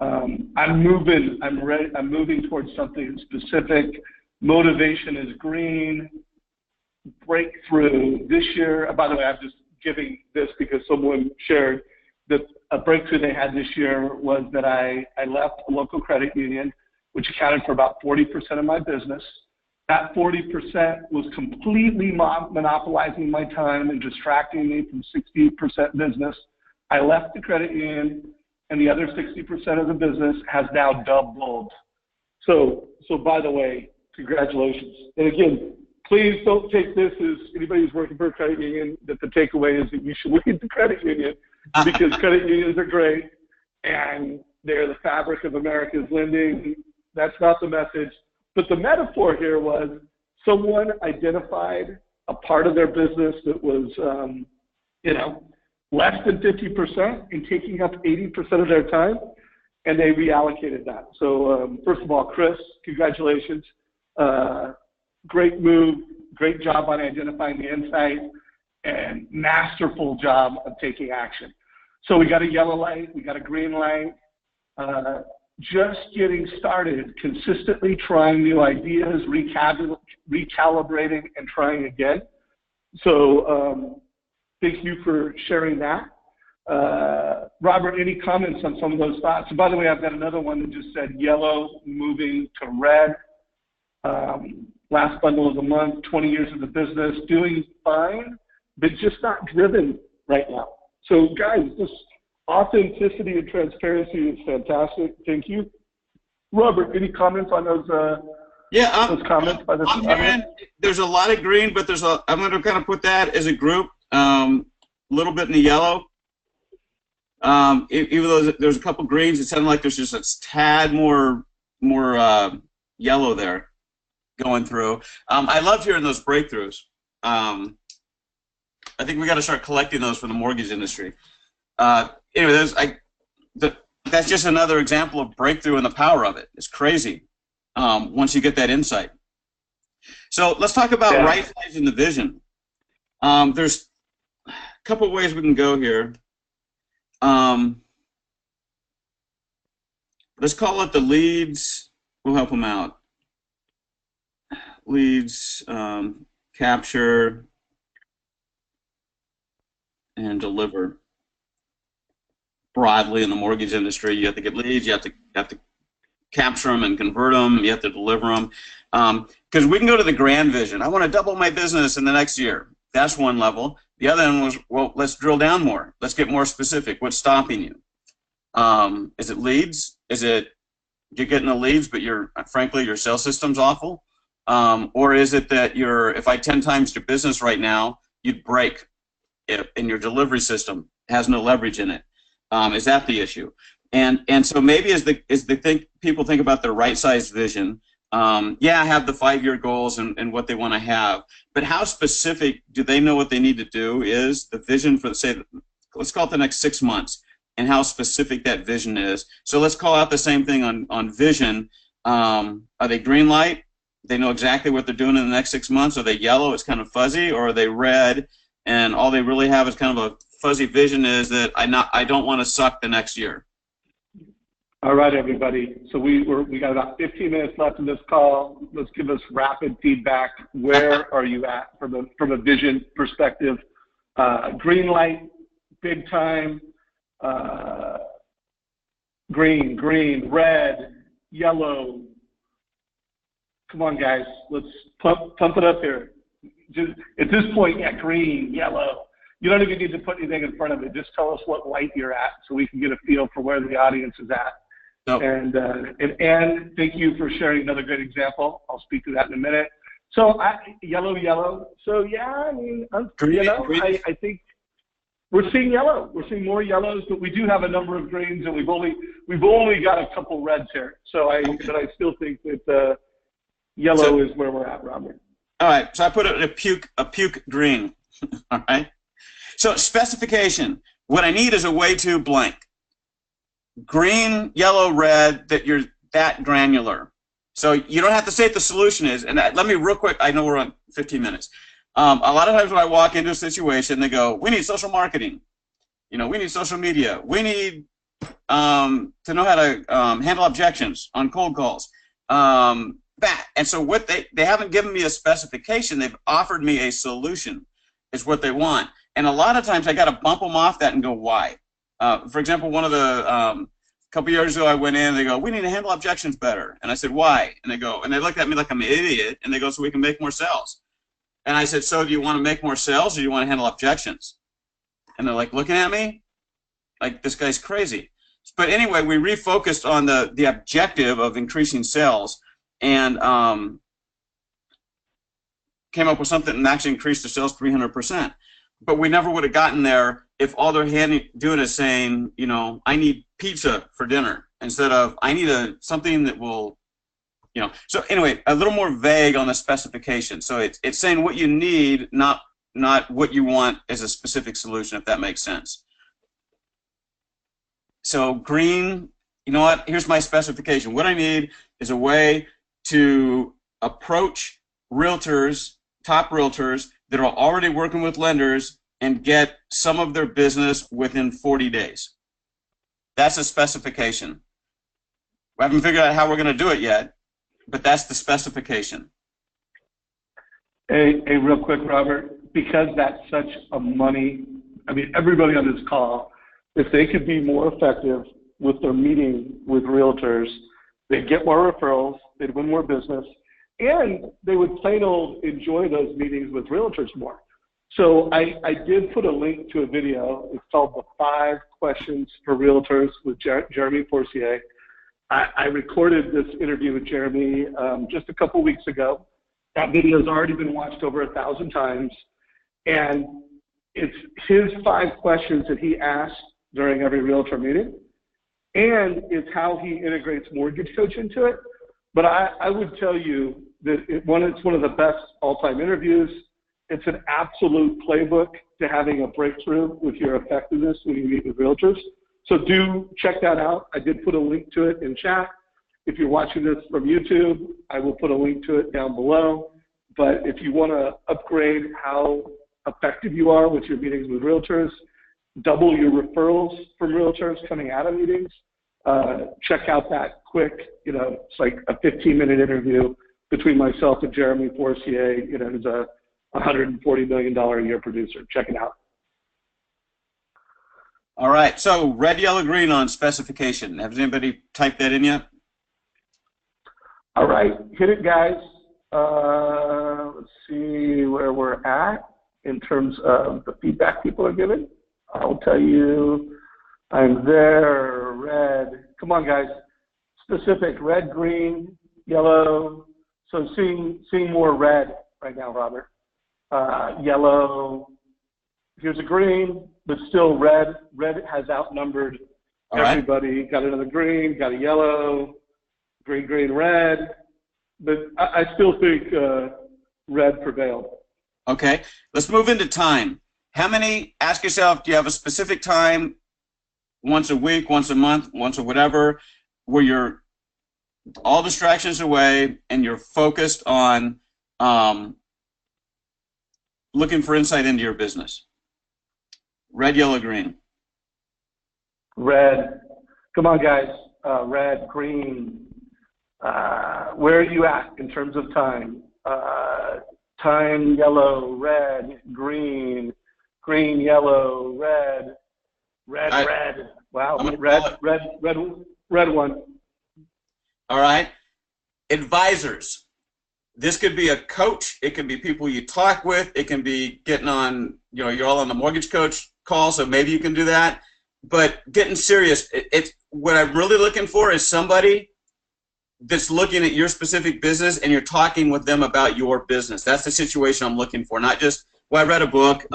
I'm moving towards something specific. Motivation is green. Breakthrough this year. By the way, I'm just giving this because someone shared that a breakthrough they had this year was that I left a local credit union, which accounted for about 40% of my business. That 40% was completely monopolizing my time and distracting me from 60% business. I left the credit union, and the other 60% of the business has now doubled. So by the way, congratulations. And again, please don't take this as anybody who's working for a credit union that the takeaway is that you should leave the credit union, because credit unions are great and they're the fabric of America's lending. That's not the message. But the metaphor here was someone identified a part of their business that was, less than 50% and taking up 80% of their time, and they reallocated that. So first of all, Chris, congratulations. Great move, great job on identifying the insight, and masterful job of taking action. So we got a yellow light, we got a green light, just getting started, consistently trying new ideas, recalibrating, and trying again. So thank you for sharing that. Robert, any comments on some of those thoughts? And by the way, I've got another one that just said yellow moving to red. Last bundle of the month, 20 years of the business, doing fine, but just not driven right now. So guys, this authenticity and transparency is fantastic. Thank you. Robert, any comments on those those comments by the there's a lot of green, but I'm going to kind of put that as a group, a little bit in the yellow. Even though there's a couple greens, it sounded like there's just a tad more yellow there going through. I love hearing those breakthroughs. I think we got to start collecting those for the mortgage industry. Anyway, that's just another example of breakthrough and the power of it. It's crazy once you get that insight. So let's talk about right-sizing the vision. There's a couple ways we can go here. Let's call it the leads. We'll help them out. Leads, capture, and deliver. Broadly in the mortgage industry, you have to get leads, you have to capture them and convert them, you have to deliver them. Because we can go to the grand vision. I want to double my business in the next year. That's one level. The other one was, well, let's drill down more. Let's get more specific. What's stopping you? Is it leads? Is it you're getting the leads, but frankly, your sales system's awful? Or is it that if I 10 times your business right now, you'd break in your delivery system? It has no leverage in it. Is that the issue? And so maybe as people think about their right-sized vision, yeah, have the 5-year goals and what they want to have, but how specific do they know what they need to do is the vision for, say, let's call it the next 6 months, and how specific that vision is. So let's call out the same thing on vision. Are they green light? They know exactly what they're doing in the next 6 months. Are they yellow? It's kind of fuzzy. Or are they red? And all they really have is kind of a fuzzy vision is that I don't want to suck the next year. All right, everybody. So we got about 15 minutes left in this call. Let's give us rapid feedback. Where are you at from a vision perspective? Green light, big time. Green, red, yellow. Come on, guys. Let's pump it up here. Just, at this point, yeah, green, yellow. You don't even need to put anything in front of it. Just tell us what light you're at so we can get a feel for where the audience is at. Nope. And Ann, thank you for sharing another great example. I'll speak to that in a minute. So yellow. So yeah, I mean, green. I think we're seeing yellow. We're seeing more yellows, but we do have a number of greens, and we've only got a couple reds here. So but I still think that yellow is where we're at, Robert. All right. So I put it a puke green. All right. So specification. What I need is a way to blank. Green, yellow, red, that you're that granular. So you don't have to say what the solution is. And let me real quick, I know we're on 15 minutes. A lot of times when I walk into a situation, they go, we need social marketing. We need social media. We need to know how to handle objections on cold calls. And so what they haven't given me a specification. They've offered me a solution is what they want. And a lot of times I got to bump them off that and go, why? For example, one of the couple years ago, I went in and they go, we need to handle objections better. And I said, why? And they looked at me like I'm an idiot. And they go, so we can make more sales. And I said, so do you want to make more sales or do you want to handle objections? And they're like looking at me like this guy's crazy. But anyway, we refocused on the objective of increasing sales and came up with something and actually increased the sales 300%. But we never would have gotten there if all they're doing is saying, I need pizza for dinner instead of I need something that will, So anyway, a little more vague on the specification. So it's saying what you need, not what you want as a specific solution, if that makes sense. So green, you know what? Here's my specification. What I need is a way to approach realtors, top realtors, that are already working with lenders and get some of their business within 40 days. That's a specification. We haven't figured out how we're going to do it yet, but that's the specification. Hey, real quick, Robert, because that's such a everybody on this call, if they could be more effective with their meeting with realtors, they'd get more referrals, they'd win more business, and they would plain old enjoy those meetings with realtors more. So I did put a link to a video. It's called The 5 Questions for Realtors with Jeremy Forcier. I recorded this interview with Jeremy just a couple weeks ago. That video has already been watched over 1,000 times. And it's his 5 questions that he asks during every realtor meeting. And it's how he integrates MortgageCoach into it. But I would tell you that it's one of the best all-time interviews. It's an absolute playbook to having a breakthrough with your effectiveness when you meet with realtors. So do check that out. I did put a link to it in chat. If you're watching this from YouTube, I will put a link to it down below. but if you want to upgrade how effective you are with your meetings with realtors, double your referrals from realtors coming out of meetings, check out that quick, it's like a 15-minute interview between myself and Jeremy Forcier, who's a $140 million a year producer. Check it out. All right. So red, yellow, green on specification. Has anybody typed that in yet? All right. Hit it, guys. Let's see where we're at in terms of the feedback people are giving. I'll tell you, I'm there. Red. Come on, guys. Specific. Red, green, yellow. So seeing more red right now, Robert. Yellow. Here's a green, but still red. Red has outnumbered everybody. Got another green, got a yellow, green, green, red. But I still think red prevailed. Okay. Let's move into time. Ask yourself, do you have a specific time, once a week, once a month, once or whatever, where you're all distractions away and you're focused on looking for insight into your business? Red, yellow, green. Red. Come on, guys. Red, green. Where are you at in terms of time? Time, yellow, red, green, green, yellow, red, red. Wow, red one. All right. Advisors. This could be a coach. It can be people you talk with. It can be getting on, you're all on the Mortgage Coach call, so maybe you can do that. But getting serious, what I'm really looking for is somebody that's looking at your specific business and you're talking with them about your business. That's the situation I'm looking for, not just, well, I read a book.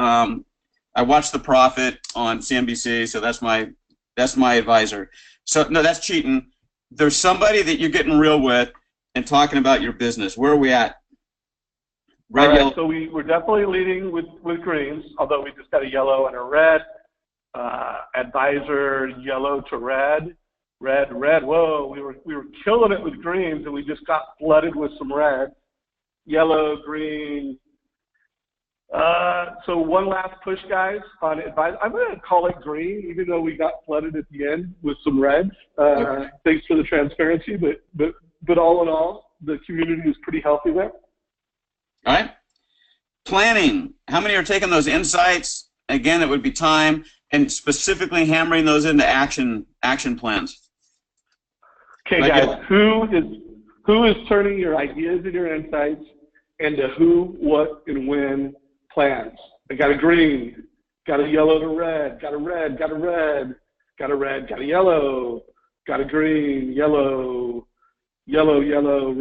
I watched The Profit on CNBC, so that's my advisor. So, no, that's cheating. There's somebody that you're getting real with and talking about your business. Where are we at? Red, all right, yellow. so we're definitely leading with greens, although we just got a yellow and a red. Advisor, yellow to red. Red. Whoa, we were killing it with greens, and we just got flooded with some red. Yellow, green. So one last push, guys, on advisor. I'm going to call it green, even though we got flooded at the end with some reds. Okay. Thanks for the transparency, but all in all, the community is pretty healthy there. All right. Planning. How many are taking those insights? Again, it would be time, and specifically hammering those into action plans. Okay, guys, who is turning your ideas and your insights into who, what, and when plans? I got a green, got a yellow to red, got a red, got a red, got a red, got a yellow, got a green, yellow, yellow,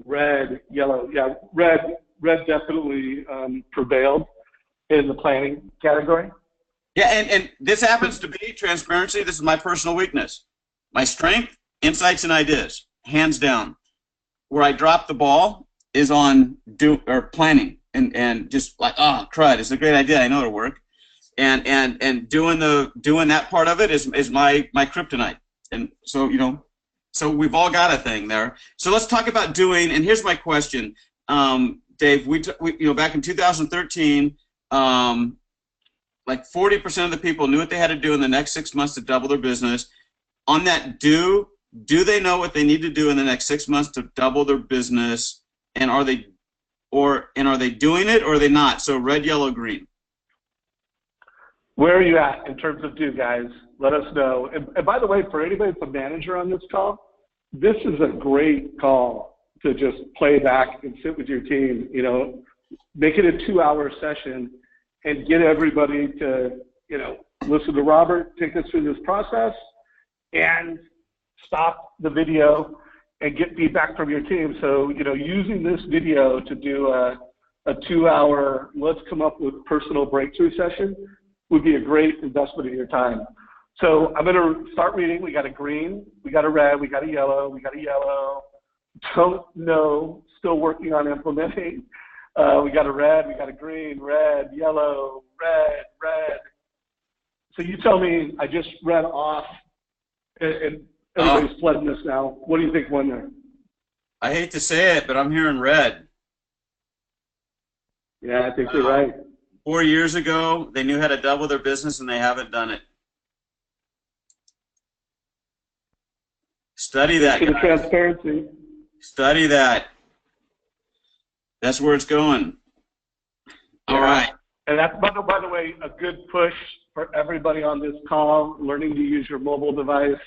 red, yellow. Yeah, red definitely prevailed in the planning category. Yeah, and this happens to be transparency. This is my personal weakness. My strength, insights and ideas, hands down. Where I drop the ball is on planning and just like, oh crud, it's a great idea. I know it'll work, and doing that part of it is my kryptonite. And so so we've all got a thing there. So let's talk about doing. And here's my question, Dave. We back in 2013. Like 40% of the people knew what they had to do in the next 6 months to double their business. On that, do they know what they need to do in the next 6 months to double their business? And are they doing it or are they not? So red, yellow, green. Where are you at in terms of do, guys? Let us know. And by the way, for anybody that's a manager on this call, this is a great call to just play back and sit with your team. Make it a 2-hour session. And get everybody to, listen to Robert, take us through this process, and stop the video and get feedback from your team. So, using this video to do a 2-hour, let's come up with personal breakthrough session would be a great investment of your time. So I'm going to start reading. We got a green, we got a red, we got a yellow, Don't know, still working on implementing. We got a red, we got a green, red, yellow, red. So you tell me, I just read off, and everybody's flooding this now. What do you think won there? I hate to say it, but I'm hearing red. Yeah, I think you're right. 4 years ago, they knew how to double their business, and they haven't done it. Study that, the guys. Transparency. Study that. That's where it's going. All right. And that's, by the way, a good push for everybody on this call, learning to use your mobile device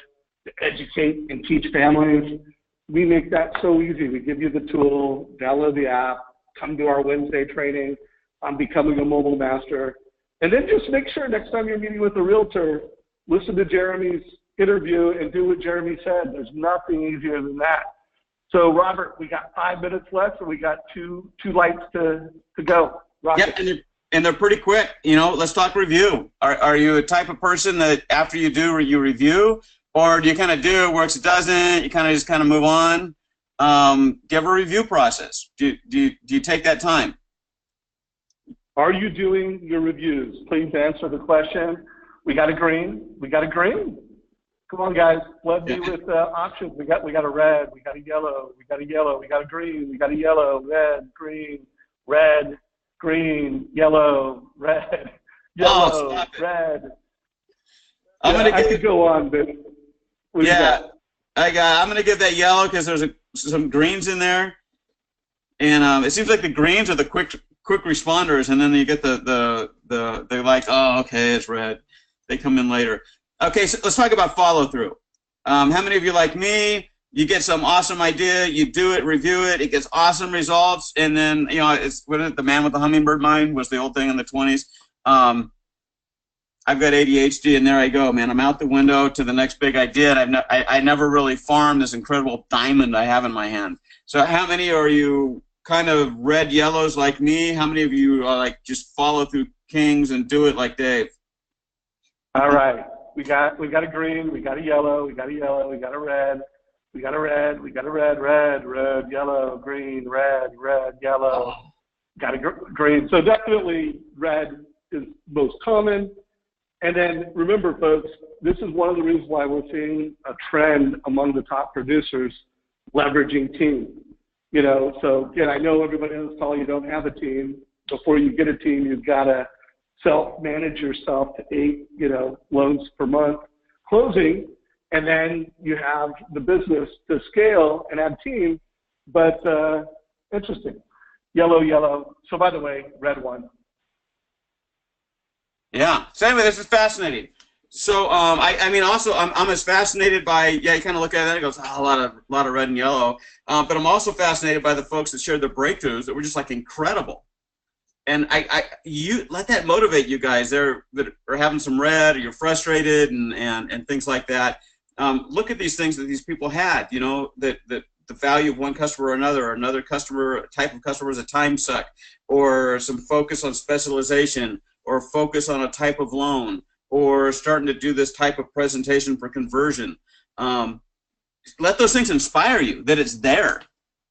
to educate and teach families. We make that so easy. We give you the tool, download the app, come to our Wednesday training on becoming a mobile master. And then just make sure next time you're meeting with a realtor, listen to Jeremy's interview and do what Jeremy said. There's nothing easier than that. So, Robert, we got 5 minutes left, and we got two lights to go. Robert. Yeah, and they're pretty quick. You know, let's talk review. Are you a type of person that after you do, you review? Or do you kind of do it, works, it doesn't, you kind of just kind of move on? Do you have a review process? Do you take that time? Are you doing your reviews? Please answer the question. We got a green. We got a green. Come on, guys. Flood me with options. We got a red. We got a yellow. We got a yellow. We got a green. We got a yellow. Red, green, yellow, red, yellow, red. I could go on, but yeah, I'm gonna give that yellow because there's some greens in there, and it seems like the greens are the quick responders, and then you get they're like, oh, okay, it's red. They come in later. Okay, so let's talk about follow through. How many of you, like me, you get some awesome idea, you do it, review it, it gets awesome results, and then, you know, it's what is it, the man with the hummingbird mind was the old thing in the 20s. I've got ADHD, and there I go, man. I'm out the window to the next big idea. I never really farmed this incredible diamond I have in my hand. So how many are you kind of red yellows like me? How many of you are like just follow through kings and do it like Dave? All right. We got a green, we got a yellow, we got a yellow, we got a red, we got a red, we got a red, yellow, green, red, yellow. Got a green. So definitely red is most common. And then remember, folks, this is one of the reasons why we're seeing a trend among the top producers leveraging teams. You know, so again, I know everybody on this call, you don't have a team. Before you get a team, you've got to self-manage yourself to 8, loans per month closing, and then you have the business to scale and add team. But interesting, yellow. So by the way, red one. Yeah. So anyway, this is fascinating. So I mean, also I'm as fascinated by you kind of look at it and it goes a lot of red and yellow, but I'm also fascinated by the folks that shared their breakthroughs that were just like incredible. And you let that motivate you guys there that are having some red, or you're frustrated and things like that. Look at these things that these people had, that the value of one customer or another customer, type of customer is a time suck, or some focus on specialization, or focus on a type of loan, or starting to do this type of presentation for conversion. Let those things inspire you that it's there.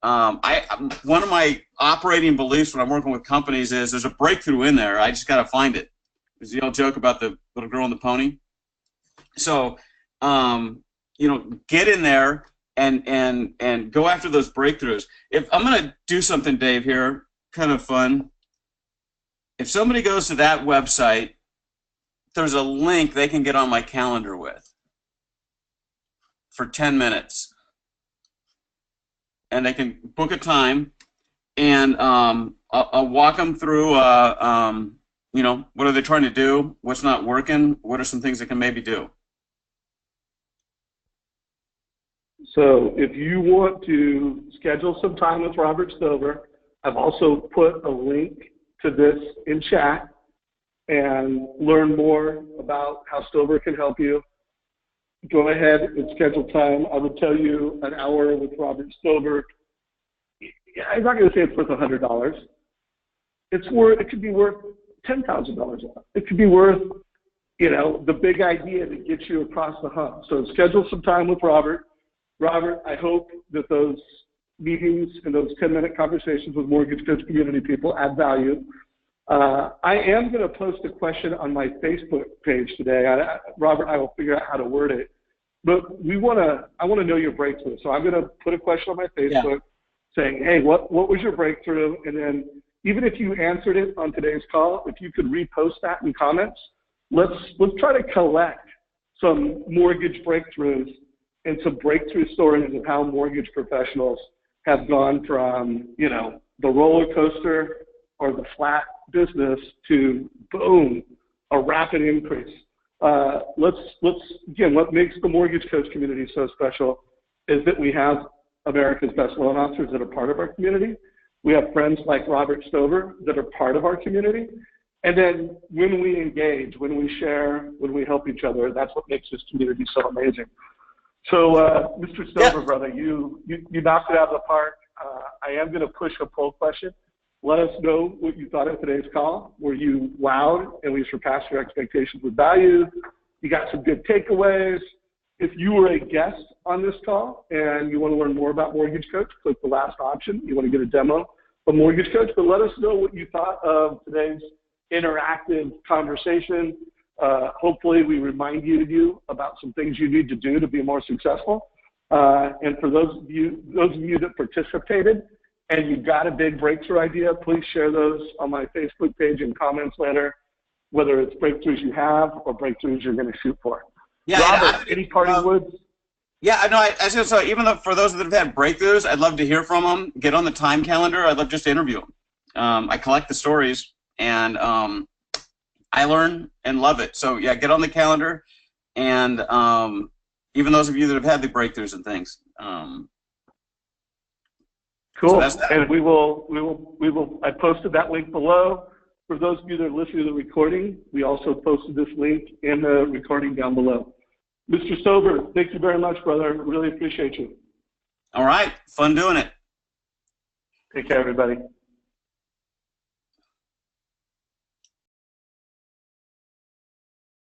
One of my operating beliefs when I'm working with companies is there's a breakthrough in there. I just got to find it. There's the old joke about the little girl and the pony. So, get in there and go after those breakthroughs. If I'm going to do something, Dave, here, kind of fun. If somebody goes to that website, there's a link they can get on my calendar with for 10 minutes. And they can book a time, and I'll walk them through, what are they trying to do, what's not working, what are some things they can maybe do. So if you want to schedule some time with Robert Stover, I've also put a link to this in chat, and learn more about how Stover can help you. Go ahead and schedule time. I would tell you an hour with Robert Stover. I'm not going to say it's worth $100. It could be worth $10,000. It could be worth, the big idea that gets you across the hump. So schedule some time with Robert. Robert, I hope that those meetings and those 10-minute conversations with Mortgage Coach community people add value. I am going to post a question on my Facebook page today. Robert, I will figure out how to word it. But I want to know your breakthrough. So I'm going to put a question on my Facebook saying, hey, what was your breakthrough? And then even if you answered it on today's call, if you could repost that in comments, let's try to collect some mortgage breakthroughs and some breakthrough stories of how mortgage professionals have gone from, the roller coaster or the flat business to boom, a rapid increase. Again, what makes the Mortgage Coach community so special is that we have America's best loan officers that are part of our community. We have friends like Robert Stover that are part of our community. And then when we engage, when we share, when we help each other, that's what makes this community so amazing. So, Mr. Stover, brother, you knocked it out of the park. I am going to push a poll question. Let us know what you thought of today's call. Were you wowed and we surpassed your expectations with value? You got some good takeaways. If you were a guest on this call and you want to learn more about Mortgage Coach, click the last option. You want to get a demo of Mortgage Coach, but let us know what you thought of today's interactive conversation. Hopefully we reminded you about some things you need to do to be more successful. And for those of you that participated and you got a big breakthrough idea, please share those on my Facebook page and comments later, whether it's breakthroughs you have or breakthroughs you're going to shoot for. Yeah, Robert, any parting words? Yeah, I know. I was going to say, even though for those that have had breakthroughs, I'd love to hear from them. Get on the time calendar. I'd love just to interview them. I collect the stories, and I learn and love it. So yeah, get on the calendar, and even those of you that have had the breakthroughs and things. Cool. So and we will. I posted that link below. For those of you that are listening to the recording, we also posted this link in the recording down below. Mr. Stover, thank you very much, brother. Really appreciate you. All right. Fun doing it. Take care, everybody.